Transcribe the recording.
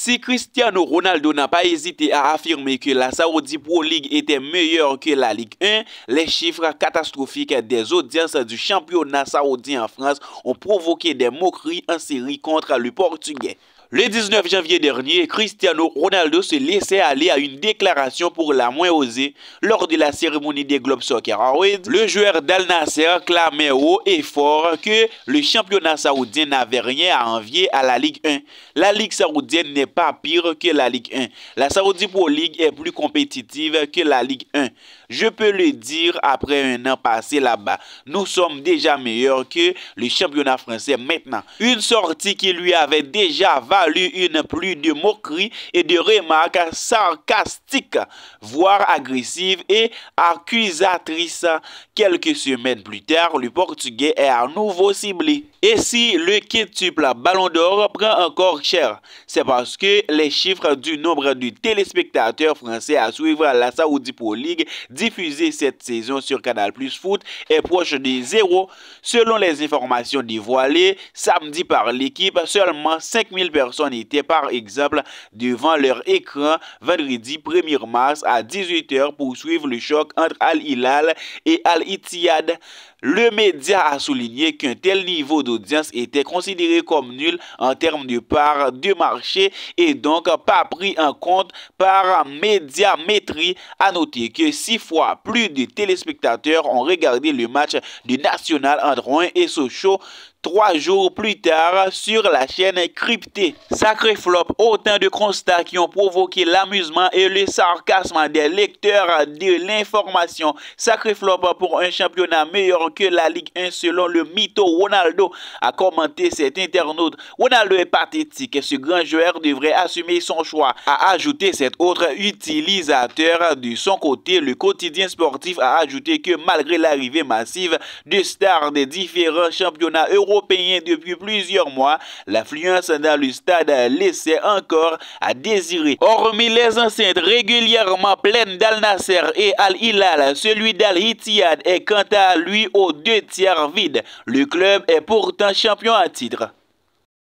Si Cristiano Ronaldo n'a pas hésité à affirmer que la Saudi Pro League était meilleure que la Ligue 1, les chiffres catastrophiques des audiences du championnat saoudien en France ont provoqué des moqueries en série contre le Portugais. Le 19 janvier dernier, Cristiano Ronaldo se laissait aller à une déclaration pour la moins osée. Lors de la cérémonie des Globe Soccer Awards, le joueur d'Al Nassr clamait haut et fort que le championnat saoudien n'avait rien à envier à la Ligue 1. La Ligue saoudienne n'est pas pire que la Ligue 1. La Saudi Pro League est plus compétitive que la Ligue 1. Je peux le dire après un an passé là-bas. Nous sommes déjà meilleurs que le championnat français maintenant. Une sortie qui lui avait déjà valu une pluie de moqueries et de remarques sarcastiques, voire agressives et accusatrices. Quelques semaines plus tard, le Portugais est à nouveau ciblé. Et si le quintuple Ballon d'Or prend encore cher, c'est parce que les chiffres du nombre de téléspectateurs français à suivre la Saudi Pro League diffusée cette saison sur Canal+ Foot est proche de zéro. Selon les informations dévoilées samedi par l'équipe, seulement 5000 personnes étaient par exemple devant leur écran vendredi 1er mars à 18 h pour suivre le choc entre Al Hilal et Al Ittihad. Le média a souligné qu'un tel niveau d'audience était considéré comme nul en termes de part de marché et donc pas pris en compte par Médiamétrie. À noter que 6 fois plus de téléspectateurs ont regardé le match du National entre Rouen et Sochaux 3 jours plus tard sur la chaîne cryptée. Sacré flop, autant de constats qui ont provoqué l'amusement et le sarcasme des lecteurs de l'information. Sacré flop pour un championnat meilleur que la Ligue 1 selon le mytho Ronaldo, a commenté cet internaute. Ronaldo est pathétique, ce grand joueur devrait assumer son choix, a ajouté cet autre utilisateur. De son côté, le quotidien sportif a ajouté que malgré l'arrivée massive de stars des différents championnats européens depuis plusieurs mois, l'affluence dans le stade laissait encore à désirer. Hormis les enceintes régulièrement pleines d'Al Nassr et Al Hilal, celui d'Al Ittihad est quant à lui aux 2 tiers vide. Le club est pourtant champion à titre.